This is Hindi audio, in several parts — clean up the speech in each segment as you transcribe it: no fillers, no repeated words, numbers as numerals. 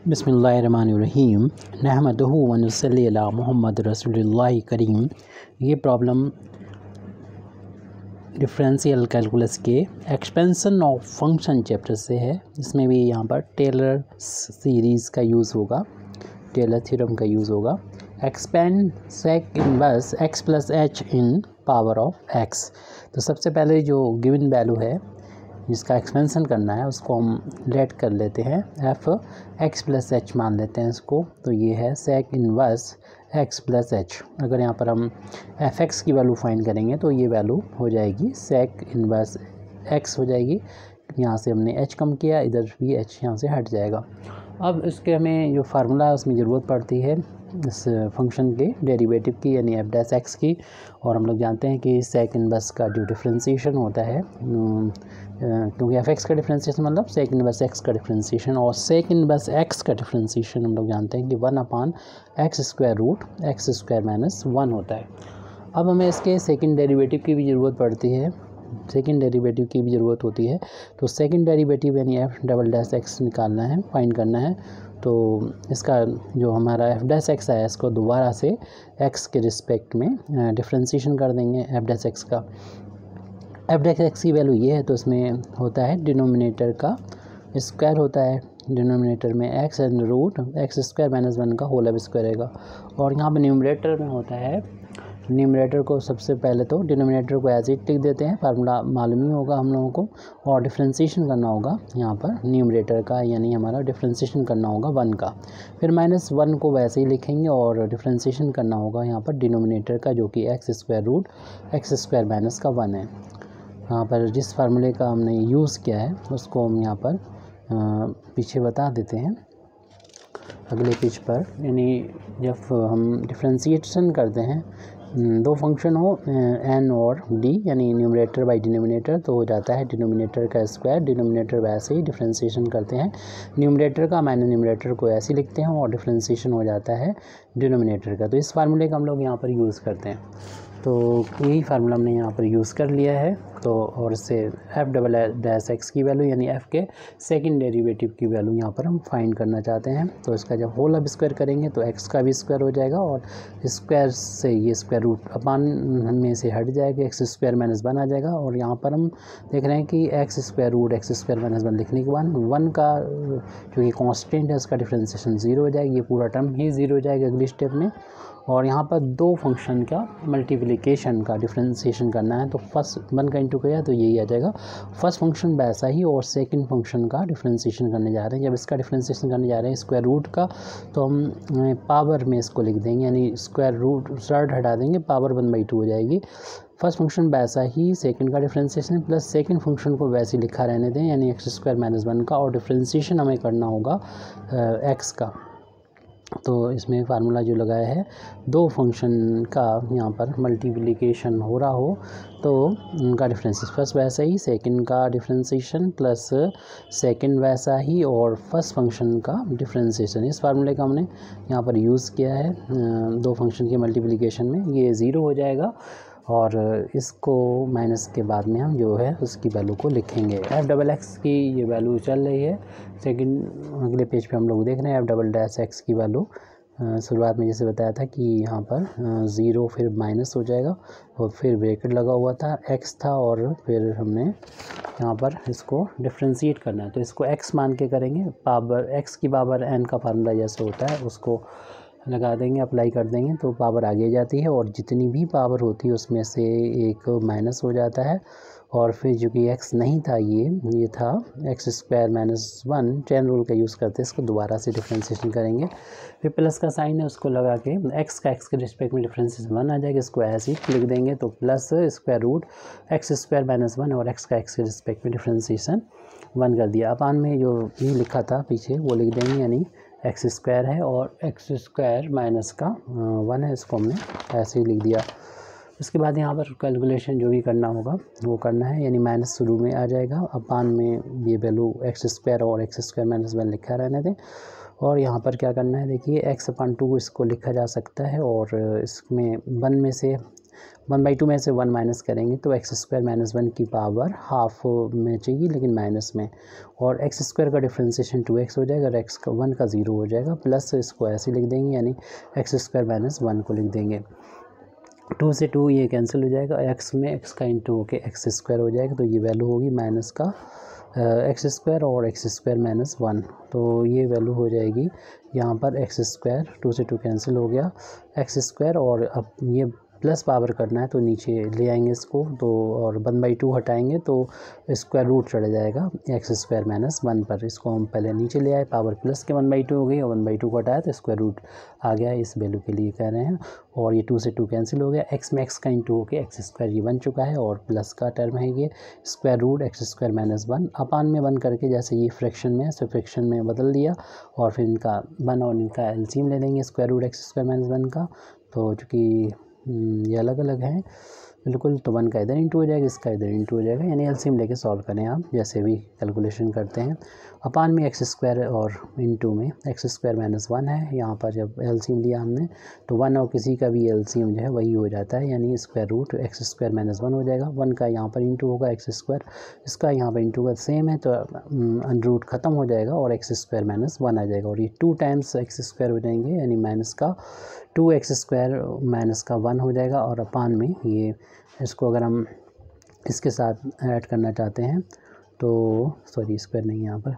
बिस्मिल्लाहिर्रहमानिर्रहीम नहमदुहु व नसल्ली अला मुहम्मद रसूलुल्लाह करीम। ये प्रॉब्लम डिफरेंशियल कैलकुलस के एक्सपेंशन ऑफ फंक्शन चैप्टर से है। इसमें भी यहाँ पर टेलर सीरीज़ का यूज़ होगा, टेलर थ्योरम का यूज़ होगा। Expand sec inverse x plus h in power of x. तो सबसे पहले जो गिवन वैल्यू है जिसका एक्सपेंशन करना है उसको हम लेट कर लेते हैं, एफ एक्स प्लस एच मान लेते हैं इसको। तो ये है sec inverse x plus h. अगर यहाँ पर हम एफ एक्स की वैल्यू फाइंड करेंगे तो ये वैल्यू हो जाएगी सेक इनवर्स एक्स हो जाएगी। यहाँ से हमने एच कम किया, इधर भी एच यहाँ से हट जाएगा। अब इसके हमें जो फार्मूला है उसमें ज़रूरत पड़ती है इस फंक्शन के डेरिवेटिव की, यानी एफ डैश एक्स की। और हम लोग जानते हैं कि सेक इनवर्स का जो डिफरेंशिएशन होता है, क्योंकि एफ एक्स का डिफरेंशिएशन मतलब सेक इनवर्स एक्स का डिफरेंशिएशन, और सेक इनवर्स एक्स का डिफरेंशिएशन हम लोग जानते हैं कि 1/x² एक्स स्क्वायर माइनस 1 होता है। अब हमें इसके सेकंड डेरिवेटिव की भी ज़रूरत पड़ती है, सेकंड डेरिवेटिव की भी ज़रूरत होती है। तो सेकंड डेरिवेटिव यानी एफ डबल डैश एक्स निकालना है, फाइंड करना है। तो इसका जो हमारा एफ डैश एक्स आया इसको दोबारा से एक्स के रिस्पेक्ट में डिफरेंशिएशन कर देंगे एफ डैश एक्स का। एफ डैश एक्स की वैल्यू ये है, तो इसमें होता है डिनोमिनेटर का स्क्वायर होता है, डिनोमिनेटर में x and root x square minus 1 का होल स्क्वायर रहेगा। और यहाँ पर न्यूमरेटर में होता है, न्यूमरेटर को सबसे पहले तो डिनोमिनेटर को एज इट लिख देते हैं, फार्मूला मालूम ही होगा हम लोगों को। और डिफरेंशिएशन करना होगा यहाँ पर न्यूमरेटर का, यानी हमारा डिफरेंशिएशन करना होगा 1 का। फिर -1 को वैसे ही लिखेंगे और डिफरेंशिएशन करना होगा यहाँ पर डिनोमिनेटर का, जो कि x square root x square minus का 1 है। यहाँ पर जिस फार्मूले का हमने यूज़ किया है उसको हम यहाँ पर पीछे बता देते हैं अगले पेज पर। यानी जब हम डिफरेंशिएशन करते हैं, दो फंक्शन हो एन और डी, यानी न्यूमरेटर बाई डिनोमिनेटर, तो हो जाता है डिनोमिनेटर का स्क्वायर। डिनोमिनेटर वैसे ही डिफरेंशिएशन करते हैं, न्यूमरेटर का माइनस न्यूमरेटर को ऐसे लिखते हैं और डिफरेंशिएशन हो जाता है डिनोमिनेटर का। तो इस फार्मूले का हम लोग यहाँ पर यूज़ करते हैं। तो यही फार्मूला हमने यहाँ पर यूज़ कर लिया है। तो और इससे एफ डबल डैश एक्स की वैल्यू यानी एफ़ के सेकंड डेरिवेटिव की वैल्यू यहाँ पर हम फाइंड करना चाहते हैं। तो इसका जब होल अब स्क्वायर करेंगे तो एक्स का भी स्क्वायर हो जाएगा, और स्क्वायर से ये स्क्वायर रूट अपान में से हट जाएगा, एक्स स्क्वायर माइनस 1 आ जाएगा। और यहाँ पर हम देख रहे हैं कि x square root x square minus 1 लिखने के बाद 1 का जो कि कॉन्स्टेंट है उसका डिफरेंशिएशन 0 हो जाएगी, ये पूरा टर्म ही 0 हो जाएगा अगली स्टेप में। और यहाँ पर दो फंक्शन का मल्टीप्लिकेशन का डिफरेंशिएशन करना है, तो फर्स्ट 1 का इंटू किया तो यही आ जाएगा। फर्स्ट फंक्शन वैसा ही और सेकंड फंक्शन का डिफरेंशिएशन करने जा रहे हैं। जब इसका डिफरेंशिएशन करने जा रहे हैं स्क्वायर रूट का, तो हम पावर में इसको लिख देंगे, यानी स्क्वायर रूट स्टार्ट हटा देंगे, पावर 1/2 हो जाएगी। फर्स्ट फंक्शन वैसा ही सेकंड का डिफरेंशिएशन प्लस सेकंड फंक्शन को वैसे ही लिखा रहने दें, यानी एक्स स्क्वायर माइनस 1 का, और डिफरेंशिएशन हमें करना होगा एक्स का। तो इसमें फार्मूला जो लगाया है, दो फंक्शन का यहाँ पर मल्टीप्लिकेशन हो रहा हो तो उनका डिफरेंशिएशन फर्स्ट वैसा ही, सेकंड का डिफरेंशिएशन प्लस सेकंड वैसा ही, और फर्स्ट फंक्शन का डिफरेंशिएशन। इस फार्मूले का हमने यहाँ पर यूज़ किया है दो फंक्शन के मल्टीप्लिकेशन में, ये 0 हो जाएगा। और इसको माइनस के बाद में हम जो है उसकी वैल्यू को लिखेंगे। एफ डबल एक्स की ये वैल्यू चल रही है सेकंड अगले पेज पे हम लोग देख रहे हैं। एफ डबल डैश एक्स की वैल्यू शुरुआत में जैसे बताया था कि यहाँ पर 0 फिर माइनस हो जाएगा, और फिर ब्रैकेट लगा हुआ था, एक्स था, और फिर हमने यहाँ पर इसको डिफ्रेंशिएट करना है। तो इसको एक्स मान के करेंगे, पावर एक्स की पावर एन का फार्मूला जैसे होता है उसको लगा देंगे, अप्लाई कर देंगे, तो पावर आगे जाती है, और जितनी भी पावर होती है उसमें से एक माइनस हो जाता है। और फिर जो कि एक्स नहीं था, ये था x square minus 1, chain rule का यूज़ करते हैं, इसको दोबारा से डिफरेंशिएशन करेंगे। फिर प्लस का साइन है उसको लगा के एक्स का एक्स के रिस्पेक्ट में डिफरेंशिएशन 1 आ जाएगा, इसको ऐसे ही लिख देंगे। तो plus square root x square minus 1 और एक्स का एक्स के रिस्पेक्ट में डिफरेंशिएशन 1 कर दिया। अपान में जो भी लिखा था पीछे वो लिख देंगे, यानी एक्स स्क्वायर है और एक्स स्क्वायर माइनस का 1 है, इसको हमने ऐसे ही लिख दिया। इसके बाद यहाँ पर कैलकुलेशन जो भी करना होगा वो करना है, यानी माइनस शुरू में आ जाएगा, अपान में ये वैल्यू एक्स स्क्वायर और एक्स स्क्वायर माइनस 1 लिखा रहने दें। और यहाँ पर क्या करना है, देखिए x/2 इसको लिखा जा सकता है, और इसमें 1 में से 1/2 में से 1 माइनस करेंगे तो एक्स स्क्वायर माइनस 1 की पावर हाफ में चाहिए लेकिन माइनस में, और एक्स स्क्वायर का डिफ्रेंसिएशन 2x हो जाएगा और एक्स का 1 का 0 हो जाएगा, प्लस इसको ऐसे लिख देंगे यानी एक्स स्क्वायर माइनस 1 को लिख देंगे। 2 से 2 ये कैंसिल हो जाएगा, एक्स में एक्स का इंटू होके एक्स स्क्वायर हो जाएगा, तो ये वैल्यू होगी माइनस का एक्स स्क्वायर और एक्स स्क्वायर माइनस 1, तो ये वैल्यू हो जाएगी यहाँ पर एक्स स्क्वायर, 2 से 2 कैंसिल हो गया एक्स स्क्वायर, और अब ये प्लस पावर करना है तो नीचे ले आएंगे इसको, तो और 1/2 हटाएंगे तो स्क्वायर रूट चढ़ जाएगा एक्स स्क्वायर माइनस 1 पर, इसको हम पहले नीचे ले आए, पावर प्लस के 1/2 हो गई और 1/2 को हटाया तो स्क्वायर रूट आ गया, इस वैल्यू के लिए कह रहे हैं। और ये 2 से 2 कैंसिल हो गया, एक्स में एक्स का इंटू होकर एक्स स्क्वायर ये बन चुका है और प्लस का टर्म है ये square root x square minus 1 upon में 1 करके, जैसे ये फ्रैक्शन में तो फ्रैक्शन में बदल दिया और फिर इनका 1 और इनका एलसीएम ले लेंगे square root x square minus 1 का, तो चूँकि ये अलग अलग हैं बिल्कुल, तो 1 का इधर इंटू हो जाएगा, इसका इधर इंटू हो जाएगा, यानी एलसीएम लेके सॉल्व करें आप जैसे भी कैलकुलेशन करते हैं। अपान में एक्स स्क्वायर और इंटू में एक्स स्क्वायर माइनस 1 है, यहाँ पर जब एलसीएम लिया हमने तो 1 और किसी का भी एलसीएम जो है वही हो जाता है, यानी square root x square minus 1 हो जाएगा, 1 का यहाँ पर इंटू होगा एक्स स्क्वायर, इसका यहाँ पर इंटू का सेम है तो अंडर रूट ख़त्म हो जाएगा और एक्स स्क्वायर माइनस 1 आ जाएगा, और ये 2 टाइम्स एक्स स्क्वायर हो जाएंगे यानी माइनस का 2x स्क्वायर माइनस का 1 हो जाएगा, और अपान में ये इसको अगर हम इसके साथ ऐड करना चाहते हैं तो सॉरी स्क्वायर नहीं यहाँ पर,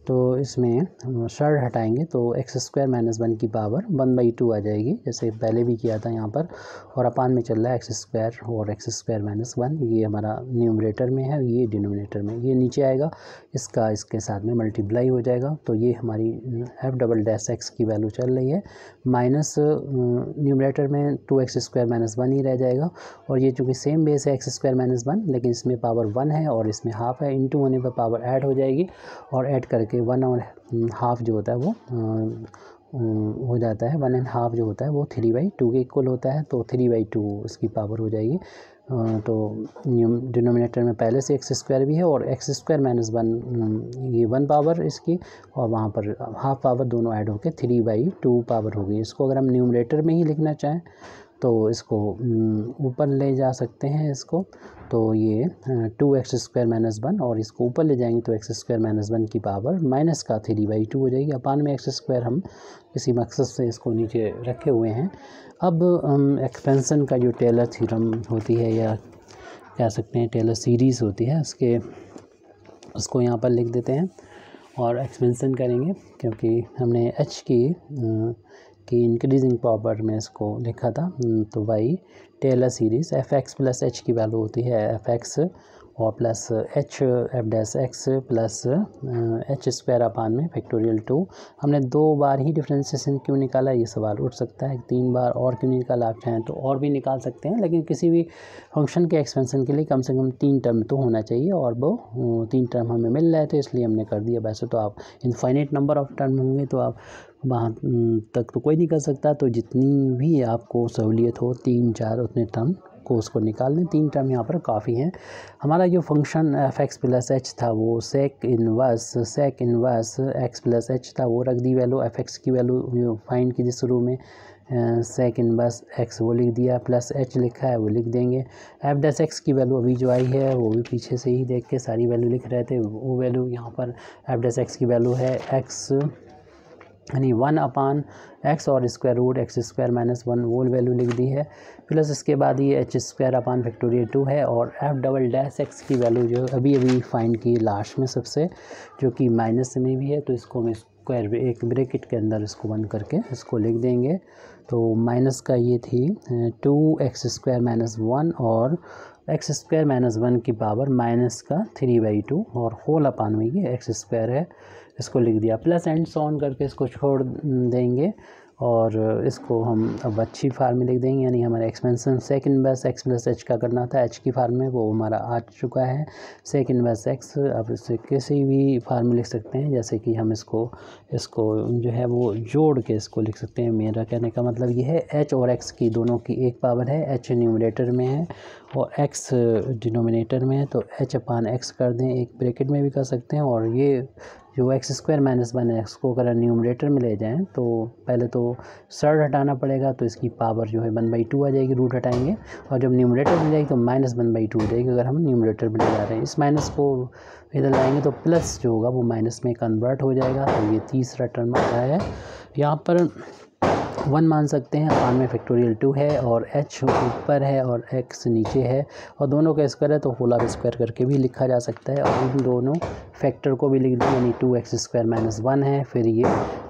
तो इसमें शर हटाएंगे तो एक्स स्क्वायर माइनस 1 की पावर 1/2 आ जाएगी जैसे पहले भी किया था यहाँ पर, और अपान में चल रहा है एक्स स्क्वायर और एक्स स्क्वायर माइनस 1, ये हमारा न्यूमरेटर में है, ये डिनोमिनेटर में, ये नीचे आएगा, इसका इसके साथ में मल्टीप्लाई हो जाएगा, तो ये हमारी f डबल डैश x की वैल्यू चल रही है, माइनस न्यूमरेटर में 2x स्क्वायर माइनस 1 ही रह जाएगा, और ये चूँकि सेम बेस है एक्स स्क्वायर माइनस 1 लेकिन इसमें पावर 1 है और इसमें हाफ है, इंटू होने पर पावर ऐड हो जाएगी, और ऐड करके 1 और हाफ जो होता है वो हो जाता है, 1 एंड हाफ जो होता है वो 3/2 के इक्वल होता है, तो 3/2 इसकी पावर हो जाएगी। तो डिनोमिनेटर में पहले से एक्स स्क्वायर भी है और एक्स स्क्वायर माइनस 1 ये 1 पावर इसकी, और वहाँ पर हाफ पावर दोनों ऐड होकर 3/2 पावर हो गई। इसको अगर हम न्यूमरेटर में ही लिखना चाहें तो इसको ऊपर ले जा सकते हैं इसको, तो ये 2x स्क्वायर माइनस 1 और इसको ऊपर ले जाएंगे तो एक्स स्क्वायर माइनस 1 की पावर माइनस का 3/2 हो जाएगी, अपान में एक्स स्क्वायर हम किसी मकसद से इसको नीचे रखे हुए हैं। अब एक्सपेंसन का जो टेलर थ्योरम होती है या कह सकते हैं टेलर सीरीज़ होती है उसको यहाँ पर लिख देते हैं और एक्सपेंसन करेंगे, क्योंकि हमने h की इंक्रीजिंग पावर में इसको लिखा था, तो y Taylor series f(x) plus h की वैल्यू होती है f(x) और plus h f'(x) plus h square upon में फैक्टोरियल 2। हमने 2 बार ही डिफ्रेंशिएशन क्यों निकाला, ये सवाल उठ सकता है, 3 बार और क्यों निकाला, आप चाहें तो और भी निकाल सकते हैं, लेकिन किसी भी फंक्शन के एक्सपेंशन के लिए कम से कम 3 टर्म तो होना चाहिए, और वो 3 टर्म हमें मिल रहे थे इसलिए हमने कर दिया। वैसे तो आप इनफाइनाइट नंबर ऑफ टर्म होंगे तो आप वहाँ तक तो कोई नहीं कर सकता, तो जितनी भी आपको सहूलियत हो 3-4 उतने टर्म को उसको निकाल लें, 3 टर्म यहाँ पर काफ़ी हैं। हमारा जो फंक्शन f(x) प्लस h था वो sec inverse x plus h था, वो रख दी वैल्यू, f(x) की वैल्यू फाइंड कीजिए शुरू में, सेक इनवर्स x वो लिख दिया, प्लस h लिखा है वो लिख देंगे, f'(x) की वैल्यू अभी जो आई है वो भी पीछे से ही देख के सारी वैल्यू लिख रहे थे, वो वैल्यू यहाँ पर f'(x) की वैल्यू है x यानी 1 अपान x और square root x square minus 1 वो वैल्यू लिख दी है, प्लस इसके बाद ये एच स्क्वायर अपान फैक्टोरियल 2 है, और f'(x) की वैल्यू जो अभी फाइंड की लास्ट में सबसे, जो कि माइनस में भी है, तो इसको हम स्क्वायर एक ब्रैकेट के अंदर इसको बंद करके इसको लिख देंगे, तो माइनस का ये थी 2x स्क्वायर माइनस 1 और एक्स स्क्वायर माइनस 1 की पावर माइनस का 3/2 और होल अपान में ये एक्स स्क्वायर है, इसको लिख दिया, प्लस एंड सो ऑन करके इसको छोड़ देंगे, और इसको हम अब अच्छी फार्म में लिख देंगे, यानी हमारा expansion sec inverse x plus h का करना था, h की फार्म में वो हमारा आ चुका है, सेक इनवर्स x। अब इसे किसी भी फार्म में लिख सकते हैं, जैसे कि हम इसको जो है वो जोड़ के इसको लिख सकते हैं। मेरा कहने का मतलब ये है h और x की दोनों की एक पावर है, h न्यूमरेटर में है और x डिनोमिनेटर में है, तो h अपान x कर दें, एक ब्रैकेट में भी कर सकते हैं, और ये जो एक्स स्क्वायर माइनस 1 एक्स को अगर न्यूमरेटर में ले जाएं तो पहले तो सर्ड हटाना पड़ेगा, तो इसकी पावर जो है 1/2 आ जाएगी, रूट हटाएंगे, और जब न्यूमरेटर में जाएगी तो -1/2 हो जाएगी अगर हम न्यूमरेटर में ले जा रहे हैं। इस माइनस को इधर लाएंगे तो प्लस जो होगा वो माइनस में कन्वर्ट हो जाएगा। तो ये तीसरा टर्म आता है। यहाँ पर 1 मान सकते हैं, अपान में फैक्टोरियल 2 है और h ऊपर है और x नीचे है, और दोनों का स्क्वायर है तो होल ऑफ स्क्वायर करके भी लिखा जा सकता है। और इन दोनों फैक्टर को भी लिख दें, यानी 2x² - 1 है, फिर ये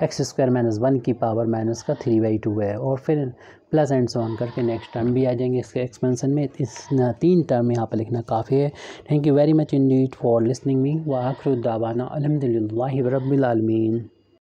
x² - 1 की पावर माइनस का 3/2 है, और फिर प्लस एंड सो ऑन करके नेक्स्ट टर्म भी आ जाएंगे इसके एक्सपेंशन में। इस 3 टर्म यहाँ पर लिखना काफ़ी है। Thank you very much Indeed for listening me. व आखिर दावाना अल्हम्दुलिल्लाहि रब्बिल आलमीन।